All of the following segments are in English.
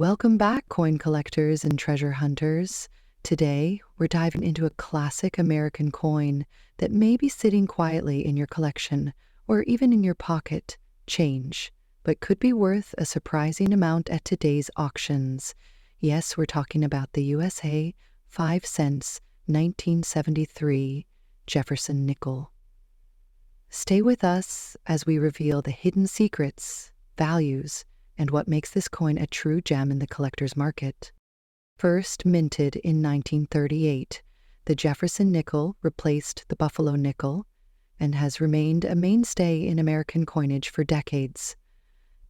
Welcome back, coin collectors and treasure hunters. Today, we're diving into a classic American coin that may be sitting quietly in your collection or even in your pocket, change, but could be worth a surprising amount at today's auctions. Yes, we're talking about the USA 5 cents 1973 Jefferson nickel. Stay with us as we reveal the hidden secrets, values, and what makes this coin a true gem in the collector's market. First minted in 1938, the Jefferson nickel replaced the Buffalo nickel and has remained a mainstay in American coinage for decades.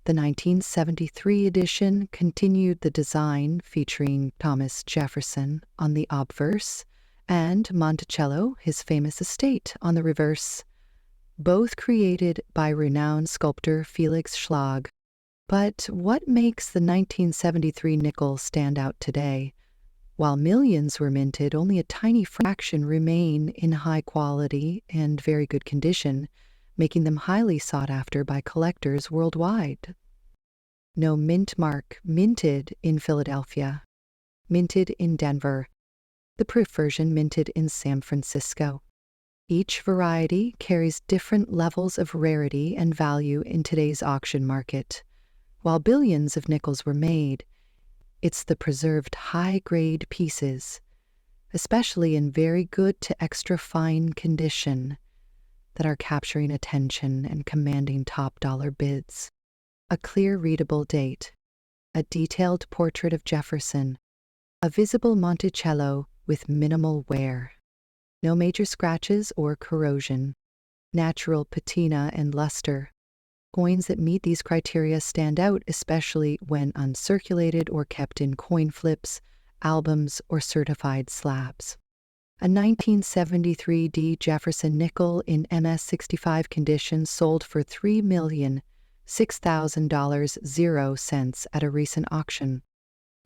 The 1973 edition continued the design featuring Thomas Jefferson on the obverse and Monticello, his famous estate, on the reverse, both created by renowned sculptor Felix Schlag. But what makes the 1973 nickel stand out today? While millions were minted, only a tiny fraction remain in high quality and very good condition, making them highly sought after by collectors worldwide. No mint mark, minted in Philadelphia, minted in Denver. The proof version minted in San Francisco. Each variety carries different levels of rarity and value in today's auction market. While billions of nickels were made, it's the preserved high-grade pieces, especially in very good to extra fine condition, that are capturing attention and commanding top-dollar bids. A clear readable date, a detailed portrait of Jefferson, a visible Monticello with minimal wear, no major scratches or corrosion, natural patina and luster. Coins that meet these criteria stand out, especially when uncirculated or kept in coin flips, albums, or certified slabs. A 1973 D. Jefferson nickel in MS65 condition sold for $3,006,000 at a recent auction.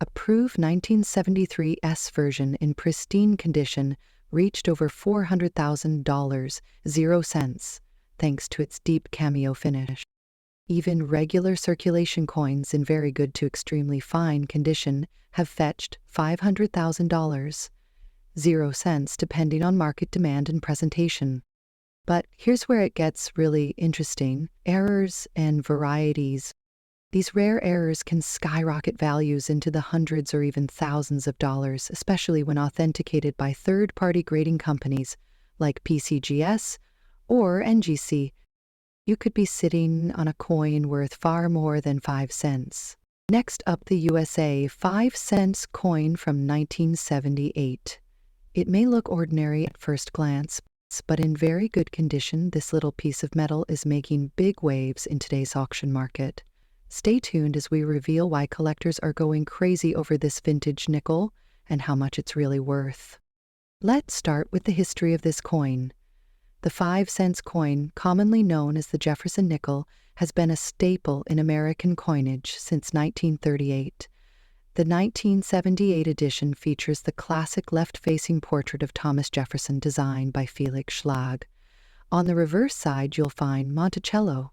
A proof 1973 S version in pristine condition reached over $400,000, thanks to its deep cameo finish. Even regular circulation coins in very good to extremely fine condition have fetched $500,000, depending on market demand and presentation. But here's where it gets really interesting: errors and varieties. These rare errors can skyrocket values into the hundreds or even thousands of dollars, especially when authenticated by third-party grading companies like PCGS or NGC. You could be sitting on a coin worth far more than 5 cents. Next up, the USA 5 cents coin from 1978. It may look ordinary at first glance, but in very good condition, this little piece of metal is making big waves in today's auction market. Stay tuned as we reveal why collectors are going crazy over this vintage nickel and how much it's really worth. Let's start with the history of this coin. The 5 cents coin, commonly known as the Jefferson nickel, has been a staple in American coinage since 1938. The 1978 edition features the classic left-facing portrait of Thomas Jefferson designed by Felix Schlag. On the reverse side, you'll find Monticello,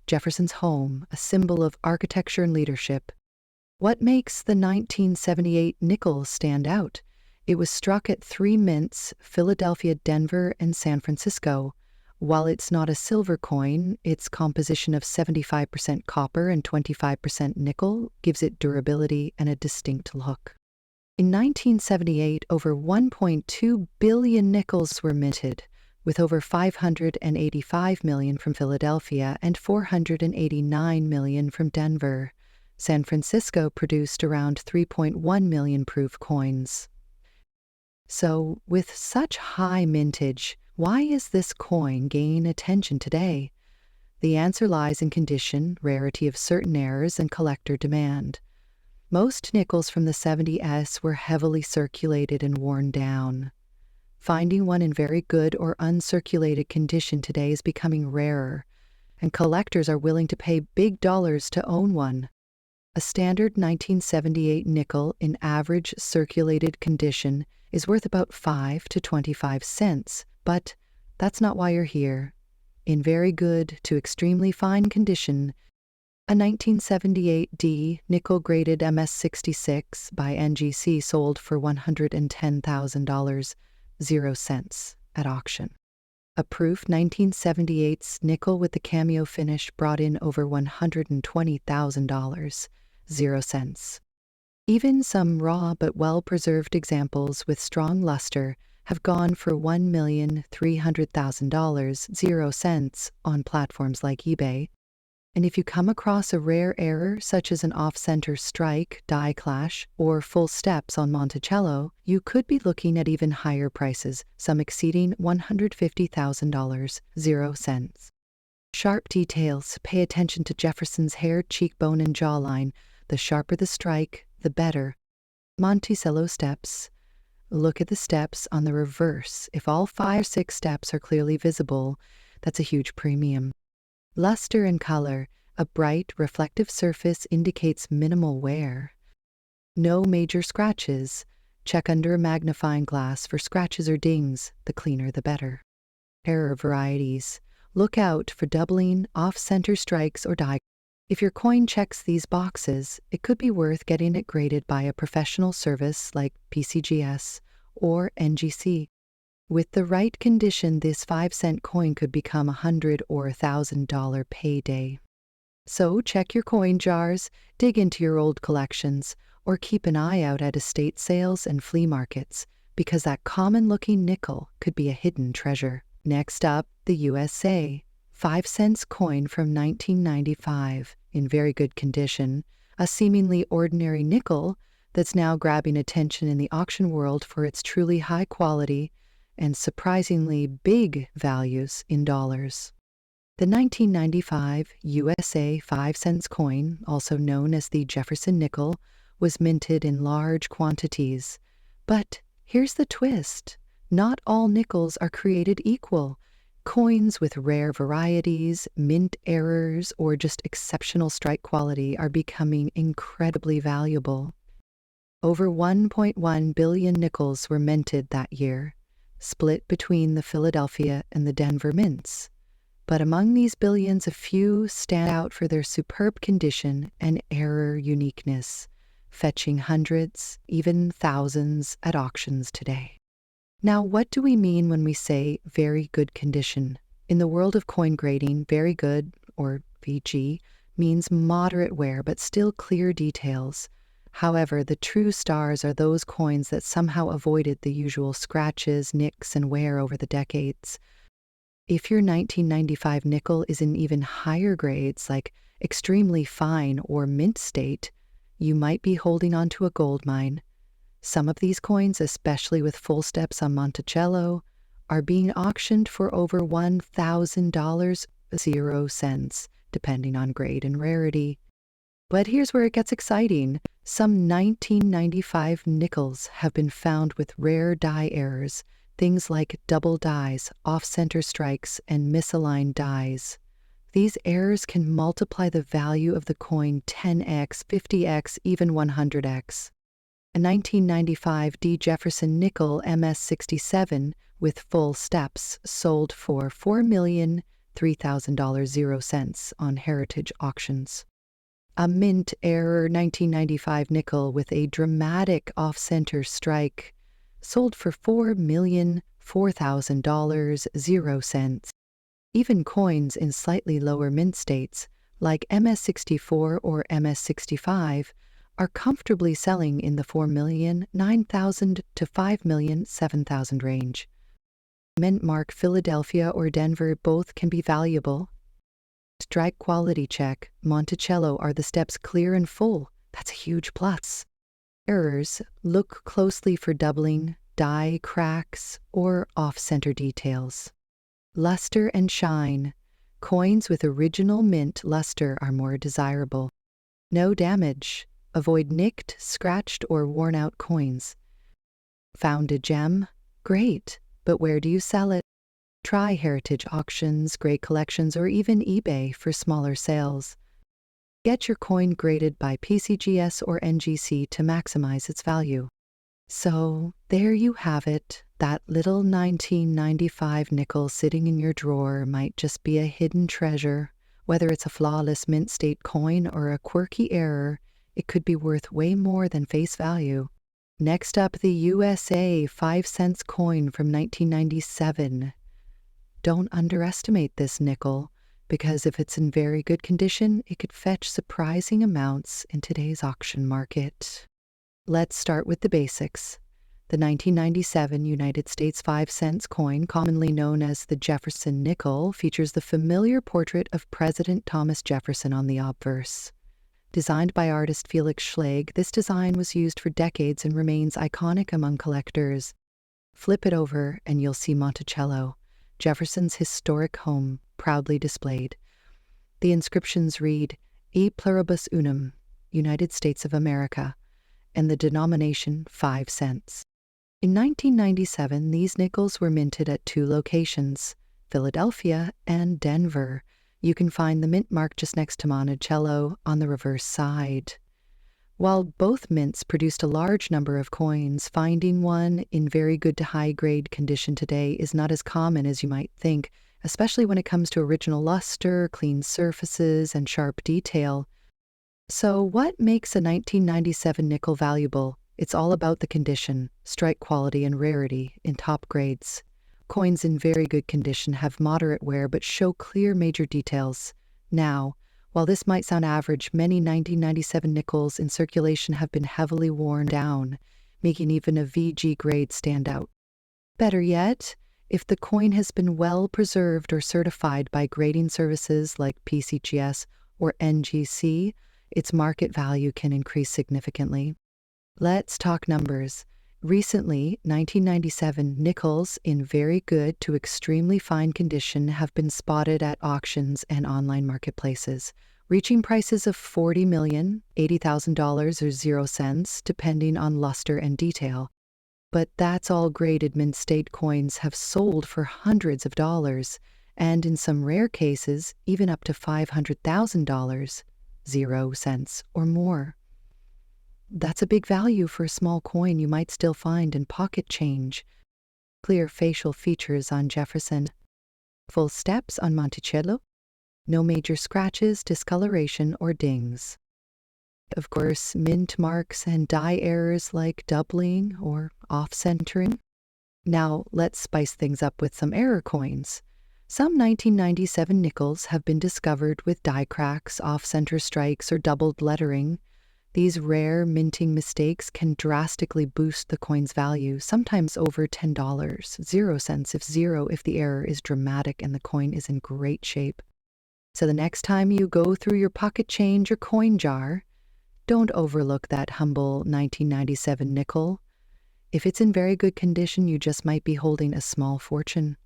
Jefferson's home, a symbol of architecture and leadership. What makes the 1978 nickel stand out? It was struck at 3 mints, Philadelphia, Denver, and San Francisco. While it's not a silver coin, its composition of 75% copper and 25% nickel gives it durability and a distinct look. In 1978, over 1.2 billion nickels were minted, with over 585 million from Philadelphia and 489 million from Denver. San Francisco produced around 3.1 million proof coins. So, with such high mintage, why is this coin gaining attention today? The answer lies in condition, rarity of certain errors, and collector demand. Most nickels from the 70s were heavily circulated and worn down. Finding one in very good or uncirculated condition today is becoming rarer, and collectors are willing to pay big dollars to own one. A standard 1978 nickel in average circulated condition is worth about 5 to 25 cents, but that's not why you're here. In very good to extremely fine condition, A 1978D nickel-graded MS-66 by NGC sold for $110,000, 0 cents, at auction. A proof 1978's nickel with the cameo finish brought in over $120,000, 0 cents. Even some raw but well-preserved examples with strong luster have gone for $1,300,000, 0 cents, on platforms like eBay. And if you come across a rare error such as an off-center strike, die clash, or full steps on Monticello, you could be looking at even higher prices, some exceeding $150,000, 0 cents. Sharp details. Pay attention to Jefferson's hair, cheekbone, and jawline. The sharper the strike, the better. Monticello steps. Look at the steps on the reverse. If all 5 or 6 steps are clearly visible, that's a huge premium. Luster and color. A bright, reflective surface indicates minimal wear. No major scratches. Check under a magnifying glass for scratches or dings. The cleaner the better. Error varieties. Look out for doubling, off-center strikes, or die. If your coin checks these boxes, it could be worth getting it graded by a professional service like PCGS or NGC. With the right condition, this 5-cent coin could become $100 or $1,000 payday. So check your coin jars, dig into your old collections, or keep an eye out at estate sales and flea markets, because that common-looking nickel could be a hidden treasure. Next up, the USA 5-cent coin from 1995, in very good condition, a seemingly ordinary nickel that's now grabbing attention in the auction world for its truly high quality and surprisingly big values in dollars. The 1995 USA 5-cent coin, also known as the Jefferson nickel, was minted in large quantities. But here's the twist. Not all nickels are created equal. Coins with rare varieties, mint errors, or just exceptional strike quality are becoming incredibly valuable. Over 1.1 billion nickels were minted that year, split between the Philadelphia and the Denver mints. But among these billions, a few stand out for their superb condition and error uniqueness, fetching hundreds, even thousands at auctions today. Now, what do we mean when we say very good condition? In the world of coin grading, very good, or VG, means moderate wear but still clear details. However, the true stars are those coins that somehow avoided the usual scratches, nicks, and wear over the decades. If your 1995 nickel is in even higher grades, like extremely fine or mint state, you might be holding onto a gold mine. Some of these coins, especially with full steps on Monticello, are being auctioned for over $1,000, 0 cents, depending on grade and rarity. But here's where it gets exciting. Some 1995 nickels have been found with rare die errors, things like double dies, off-center strikes, and misaligned dies. These errors can multiply the value of the coin 10x, 50x, even 100x. A 1995 D. Jefferson nickel MS-67 with full steps sold for $4,003,000, 0 cents on heritage auctions. A mint error 1995 nickel with a dramatic off-center strike sold for $4,004,000, 0 cents. Even coins in slightly lower mint states, like MS-64 or MS-65, are comfortably selling in the $4,009,000 to $5,007,000 range. Mint mark Philadelphia or Denver both can be valuable. Strike quality check. Monticello, are the steps clear and full? That's a huge plus. Errors. Look closely for doubling, die cracks, or off-center details. Luster and shine. Coins with original mint luster are more desirable. No damage. Avoid nicked, scratched, or worn-out coins. Found a gem? Great, but where do you sell it? Try heritage auctions, great collections, or even eBay for smaller sales. Get your coin graded by PCGS or NGC to maximize its value. So, there you have it. That little 1995 nickel sitting in your drawer might just be a hidden treasure, Whether it's a flawless mint state coin or a quirky error, it could be worth way more than face value. Next up, the USA 5-cent coin from 1997. Don't underestimate this nickel, because if it's in very good condition, it could fetch surprising amounts in today's auction market. Let's start with the basics. The 1997 United States 5-cent coin, commonly known as the Jefferson nickel, features the familiar portrait of President Thomas Jefferson on the obverse. Designed by artist Felix Schlegel, this design was used for decades and remains iconic among collectors. Flip it over and you'll see Monticello, Jefferson's historic home, proudly displayed. The inscriptions read, E pluribus unum, United States of America, and the denomination 5 cents. In 1997, these nickels were minted at 2 locations, Philadelphia and Denver. You can find the mint mark just next to Monticello on the reverse side. While both mints produced a large number of coins, finding one in very good to high-grade condition today is not as common as you might think, especially when it comes to original luster, clean surfaces, and sharp detail. So what makes a 1997 nickel valuable? It's all about the condition, strike quality, and rarity in top grades. Coins in very good condition have moderate wear but show clear major details. Now, while this might sound average, many 1997 nickels in circulation have been heavily worn down, making even a VG grade stand out. Better yet, if the coin has been well preserved or certified by grading services like PCGS or NGC, its market value can increase significantly. Let's talk numbers. Recently, 1997 nickels in very good to extremely fine condition have been spotted at auctions and online marketplaces, reaching prices of $40 million, $80,000 or 0 cents, depending on luster and detail. But that's all graded mint state coins have sold for hundreds of dollars, and in some rare cases, even up to $500,000, 0 cents or more. That's a big value for a small coin you might still find in pocket change. Clear facial features on Jefferson. Full steps on Monticello. No major scratches, discoloration, or dings. Of course, mint marks and die errors like doubling or off-centering. Now, let's spice things up with some error coins. Some 1997 nickels have been discovered with die cracks, off-center strikes, or doubled lettering. These rare minting mistakes can drastically boost the coin's value, sometimes over $10, 0 cents if the error is dramatic and the coin is in great shape. So the next time you go through your pocket change or coin jar, don't overlook that humble 1997 nickel. If it's in very good condition, you just might be holding a small fortune.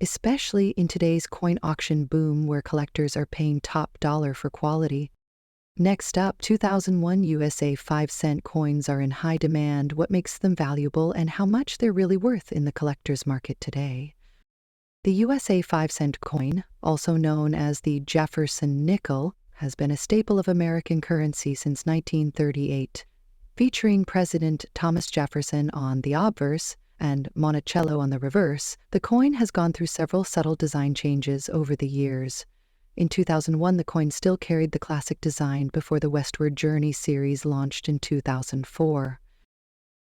Especially in today's coin auction boom where collectors are paying top dollar for quality. Next up, 2001 USA 5-cent coins are in high demand. What makes them valuable and how much they're really worth in the collector's market today? The USA 5-cent coin, also known as the Jefferson nickel, has been a staple of American currency since 1938. Featuring President Thomas Jefferson on the obverse and Monticello on the reverse, the coin has gone through several subtle design changes over the years. In 2001, the coin still carried the classic design before the Westward Journey series launched in 2004.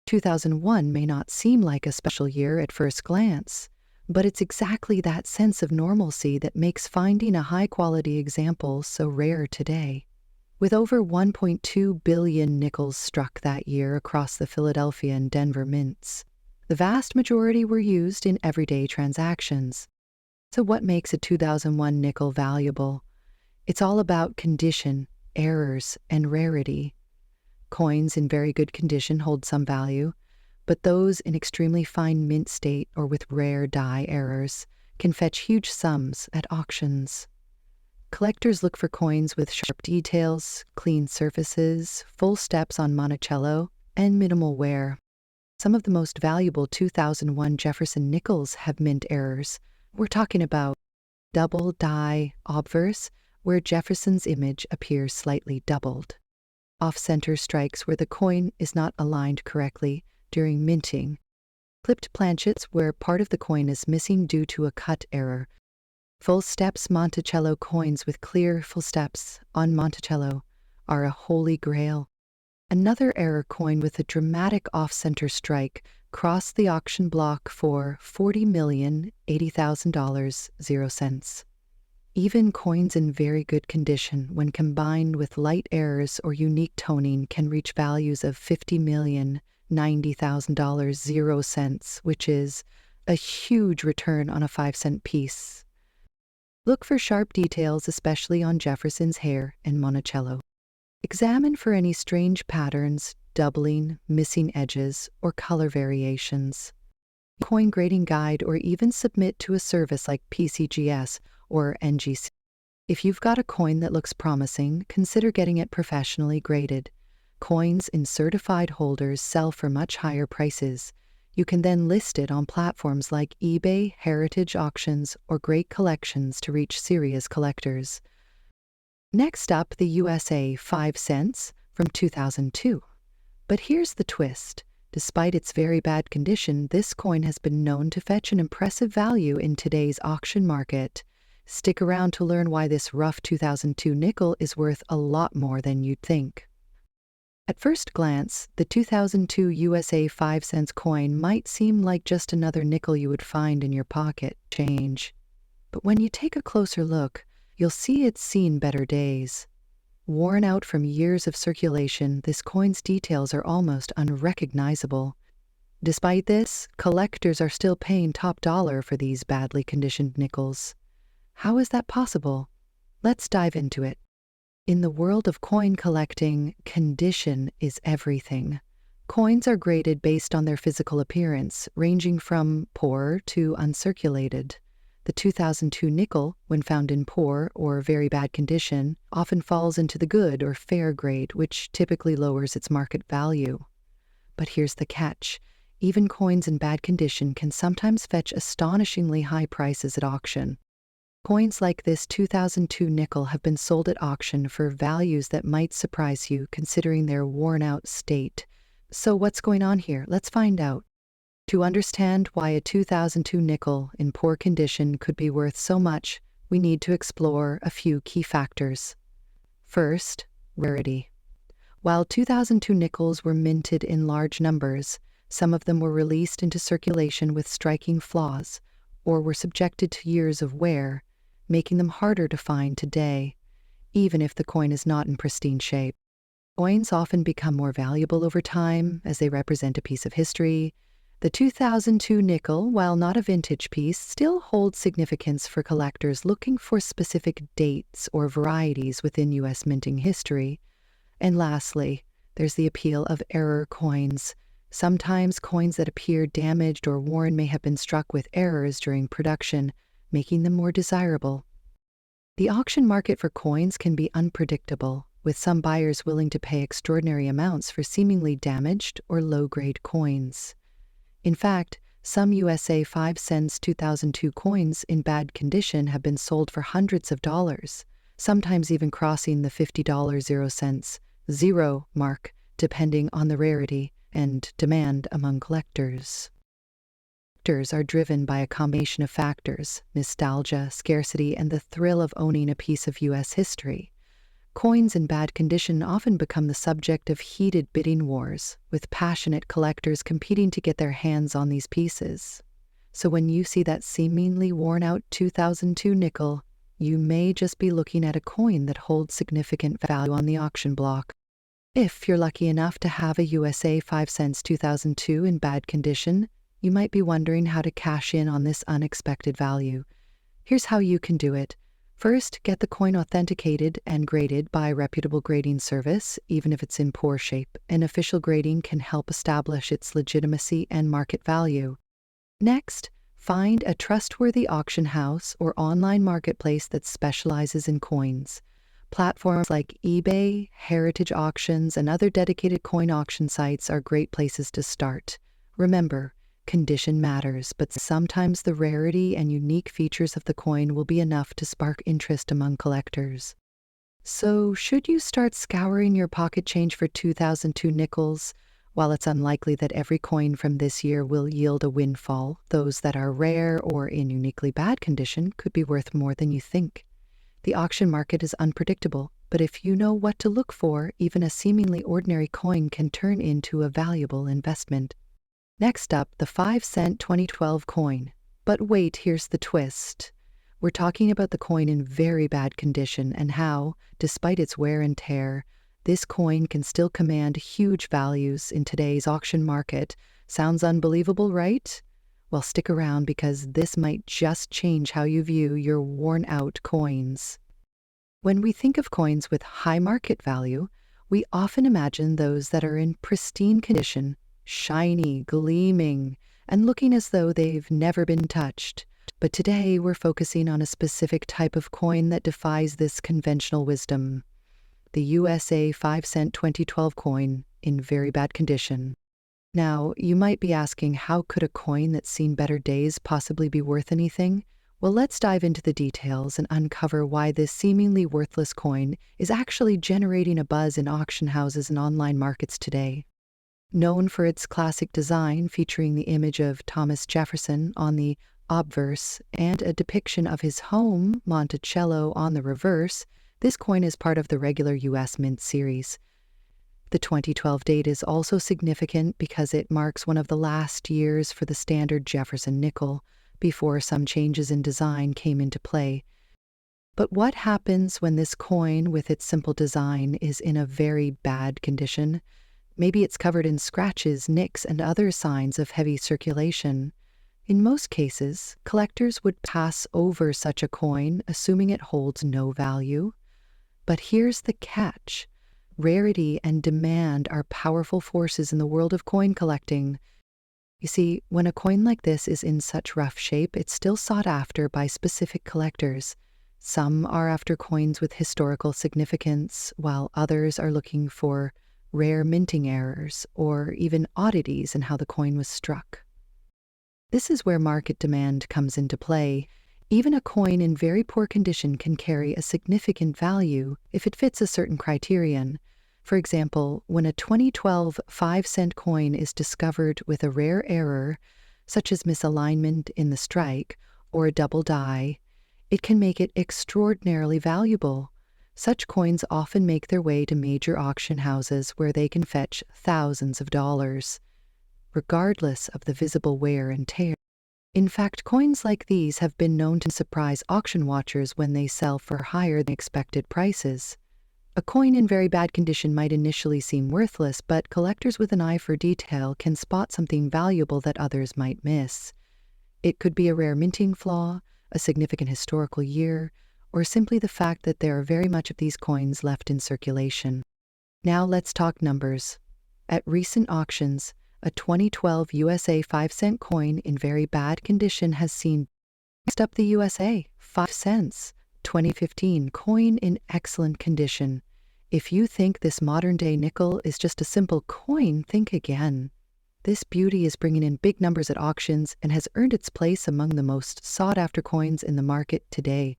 2001 may not seem like a special year at first glance, but it's exactly that sense of normalcy that makes finding a high-quality example so rare today. With over 1.2 billion nickels struck that year across the Philadelphia and Denver mints, the vast majority were used in everyday transactions. So what makes a 2001 nickel valuable? It's all about condition, errors, and rarity. Coins in very good condition hold some value, but those in extremely fine mint state or with rare die errors can fetch huge sums at auctions. Collectors look for coins with sharp details, clean surfaces, full steps on Monticello, and minimal wear. Some of the most valuable 2001 Jefferson nickels have mint errors. We're talking about double die obverse, where Jefferson's image appears slightly doubled. Off-center strikes where the coin is not aligned correctly during minting. Clipped planchets where part of the coin is missing due to a cut error. Full steps Monticello coins with clear full steps on Monticello are a holy grail. Another error coin with a dramatic off-center strike crossed the auction block for $40,080,000, 0 cents. Even coins in very good condition, when combined with light errors or unique toning, can reach values of $50,090,000, 0 cents, which is a huge return on a 5-cent piece. Look for sharp details, especially on Jefferson's hair and Monticello. Examine for any strange patterns, doubling, missing edges, or color variations. Coin grading guide or even submit to a service like PCGS or NGC. If you've got a coin that looks promising, consider getting it professionally graded. Coins in certified holders sell for much higher prices. You can then list it on platforms like eBay, heritage auctions, or great collections to reach serious collectors. Next up, the USA 5 cents from 2002. But here's the twist. Despite its very bad condition, this coin has been known to fetch an impressive value in today's auction market. Stick around to learn why this rough 2002 nickel is worth a lot more than you'd think. At first glance, the 2002 USA 5 cents coin might seem like just another nickel you would find in your pocket change. But when you take a closer look, you'll see it's seen better days. Worn out from years of circulation, this coin's details are almost unrecognizable. Despite this, collectors are still paying top dollar for these badly conditioned nickels. How is that possible? Let's dive into it. In the world of coin collecting, condition is everything. Coins are graded based on their physical appearance, ranging from poor to uncirculated. The 2002 nickel, when found in poor or very bad condition, often falls into the good or fair grade, which typically lowers its market value. But here's the catch. Even coins in bad condition can sometimes fetch astonishingly high prices at auction. Coins like this 2002 nickel have been sold at auction for values that might surprise you, considering their worn-out state. So what's going on here? Let's find out. To understand why a 2002 nickel in poor condition could be worth so much, we need to explore a few key factors. First, rarity. While 2002 nickels were minted in large numbers, some of them were released into circulation with striking flaws, or were subjected to years of wear, making them harder to find today, even if the coin is not in pristine shape. Coins often become more valuable over time as they represent a piece of history. The 2002 nickel, while not a vintage piece, still holds significance for collectors looking for specific dates or varieties within U.S. minting history. And lastly, there's the appeal of error coins. Sometimes coins that appear damaged or worn may have been struck with errors during production, making them more desirable. The auction market for coins can be unpredictable, with some buyers willing to pay extraordinary amounts for seemingly damaged or low-grade coins. In fact, some USA 5 cents 2002 coins in bad condition have been sold for hundreds of dollars, sometimes even crossing the $50 0 cents, zero mark, depending on the rarity and demand among collectors. Collectors are driven by a combination of factors: nostalgia, scarcity, and the thrill of owning a piece of U.S. history. Coins in bad condition often become the subject of heated bidding wars, with passionate collectors competing to get their hands on these pieces. So when you see that seemingly worn-out 2002 nickel, you may just be looking at a coin that holds significant value on the auction block. If you're lucky enough to have a USA 5 cents 2002 in bad condition, you might be wondering how to cash in on this unexpected value. Here's how you can do it. First, get the coin authenticated and graded by a reputable grading service, even if it's in poor shape. An official grading can help establish its legitimacy and market value. Next, find a trustworthy auction house or online marketplace that specializes in coins. Platforms like eBay, heritage auctions, and other dedicated coin auction sites are great places to start. Remember, condition matters, but sometimes the rarity and unique features of the coin will be enough to spark interest among collectors. So, should you start scouring your pocket change for 2002 nickels, While it's unlikely that every coin from this year will yield a windfall, those that are rare or in uniquely bad condition could be worth more than you think. The auction market is unpredictable, but if you know what to look for, even a seemingly ordinary coin can turn into a valuable investment. Next up, the 5-cent 2012 coin. But wait, here's the twist. We're talking about the coin in very bad condition and how, despite its wear and tear, this coin can still command huge values in today's auction market. Sounds unbelievable, right? Well, stick around because this might just change how you view your worn-out coins. When we think of coins with high market value, we often imagine those that are in pristine condition, shiny, gleaming, and looking as though they've never been touched. But today we're focusing on a specific type of coin that defies this conventional wisdom. The USA 5-cent 2012 coin in very bad condition. Now, you might be asking, how could a coin that's seen better days possibly be worth anything? Well, let's dive into the details and uncover why this seemingly worthless coin is actually generating a buzz in auction houses and online markets today. Known for its classic design featuring the image of Thomas Jefferson on the obverse and a depiction of his home, Monticello, on the reverse, this coin is part of the regular U.S. Mint series. The 2012 date is also significant because it marks one of the last years for the standard Jefferson nickel, before some changes in design came into play. But what happens when this coin, with its simple design, is in a very bad condition? Maybe it's covered in scratches, nicks, and other signs of heavy circulation. In most cases, collectors would pass over such a coin, assuming it holds no value. But here's the catch. Rarity and demand are powerful forces in the world of coin collecting. You see, when a coin like this is in such rough shape, it's still sought after by specific collectors. Some are after coins with historical significance, while others are looking for rare minting errors or even oddities in how the coin was struck. This is where market demand comes into play. Even a coin in very poor condition can carry a significant value if it fits a certain criterion. For example, when a 2012 5-cent coin is discovered with a rare error, such as misalignment in the strike or a double die, it can make it extraordinarily valuable. Such coins often make their way to major auction houses where they can fetch thousands of dollars, regardless of the visible wear and tear. In fact, coins like these have been known to surprise auction watchers when they sell for higher than expected prices. A coin in very bad condition might initially seem worthless, but collectors with an eye for detail can spot something valuable that others might miss. It could be a rare minting flaw, a significant historical year, or simply the fact that there are very much of these coins left in circulation. Now let's talk numbers. At recent auctions, a 2012 USA 5-cent coin in very bad condition has seen. Next up, the USA 5 cents 2015 coin in excellent condition. If you think this modern-day nickel is just a simple coin, think again. This beauty is bringing in big numbers at auctions and has earned its place among the most sought-after coins in the market today.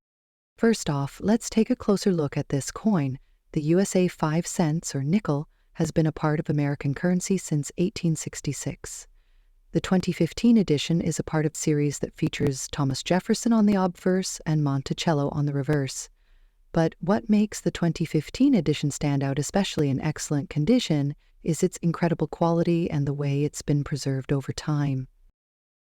First off, let's take a closer look at this coin. The USA 5 cents, or nickel, has been a part of American currency since 1866. The 2015 edition is a part of a series that features Thomas Jefferson on the obverse and Monticello on the reverse. But what makes the 2015 edition stand out, especially in excellent condition, is its incredible quality and the way it's been preserved over time.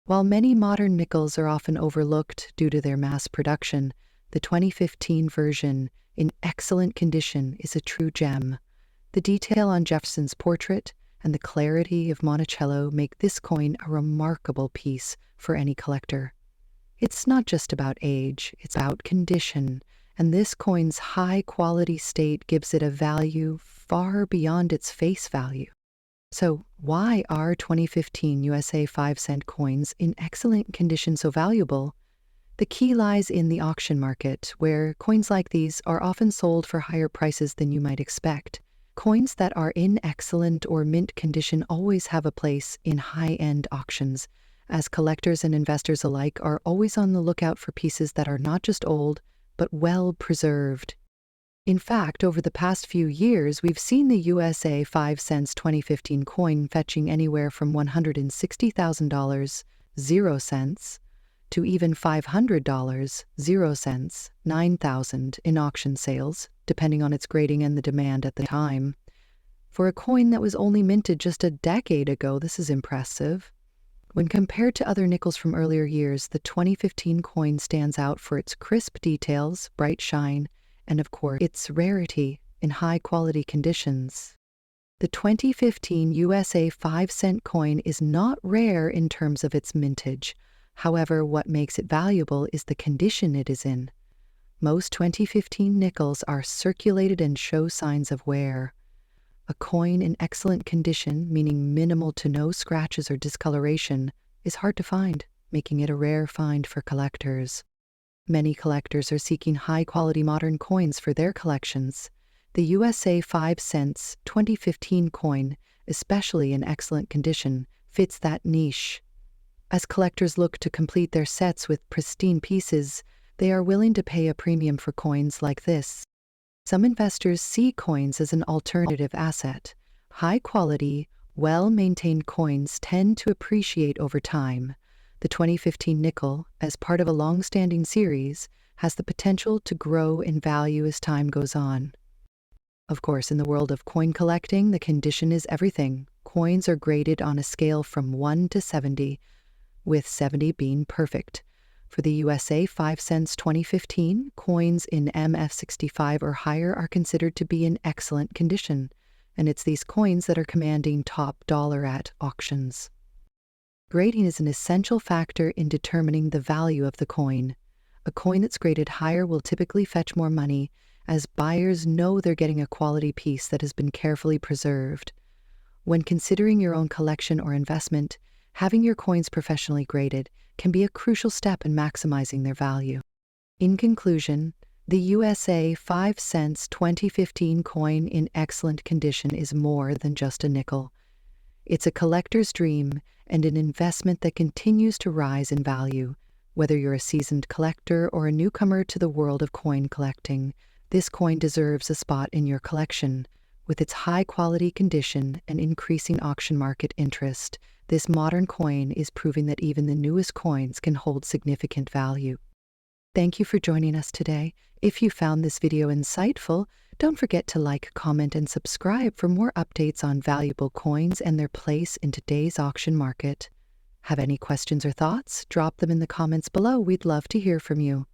While many modern nickels are often overlooked due to their mass production, the 2015 version, in excellent condition, is a true gem. The detail on Jefferson's portrait and the clarity of Monticello make this coin a remarkable piece for any collector. It's not just about age, it's about condition, and this coin's high-quality state gives it a value far beyond its face value. So why are 2015 USA 5-cent coins in excellent condition so valuable? The key lies in the auction market, where coins like these are often sold for higher prices than you might expect. Coins that are in excellent or mint condition always have a place in high-end auctions, as collectors and investors alike are always on the lookout for pieces that are not just old, but well preserved. In fact, over the past few years, we've seen the USA 5 cents 2015 coin fetching anywhere from $160,000, 0 cents, to even $500, 0 cents, 9,000 in auction sales, depending on its grading and the demand at the time. For a coin that was only minted just a decade ago, this is impressive. When compared to other nickels from earlier years, the 2015 coin stands out for its crisp details, bright shine, and of course, its rarity in high-quality conditions. The 2015 USA 5-cent coin is not rare in terms of its mintage. However, what makes it valuable is the condition it is in. Most 2015 nickels are circulated and show signs of wear. A coin in excellent condition, meaning minimal to no scratches or discoloration, is hard to find, making it a rare find for collectors. Many collectors are seeking high-quality modern coins for their collections. The USA 5 cents 2015 coin, especially in excellent condition, fits that niche. As collectors look to complete their sets with pristine pieces, they are willing to pay a premium for coins like this. Some investors see coins as an alternative asset. High-quality, well-maintained coins tend to appreciate over time. The 2015 nickel, as part of a long-standing series, has the potential to grow in value as time goes on. Of course, in the world of coin collecting, the condition is everything. Coins are graded on a scale from 1 to 70, with 70 being perfect. For the USA 5 cents 2015, coins in MF65 or higher are considered to be in excellent condition, and it's these coins that are commanding top dollar at auctions. Grading is an essential factor in determining the value of the coin. A coin that's graded higher will typically fetch more money, as buyers know they're getting a quality piece that has been carefully preserved. When considering your own collection or investment, having your coins professionally graded can be a crucial step in maximizing their value. In conclusion, the USA 5 cents 2015 coin in excellent condition is more than just a nickel. It's a collector's dream and an investment that continues to rise in value. Whether you're a seasoned collector or a newcomer to the world of coin collecting, this coin deserves a spot in your collection. With its high-quality condition and increasing auction market interest, this modern coin is proving that even the newest coins can hold significant value. Thank you for joining us today. If you found this video insightful, don't forget to like, comment, and subscribe for more updates on valuable coins and their place in today's auction market. Have any questions or thoughts? Drop them in the comments below. We'd love to hear from you.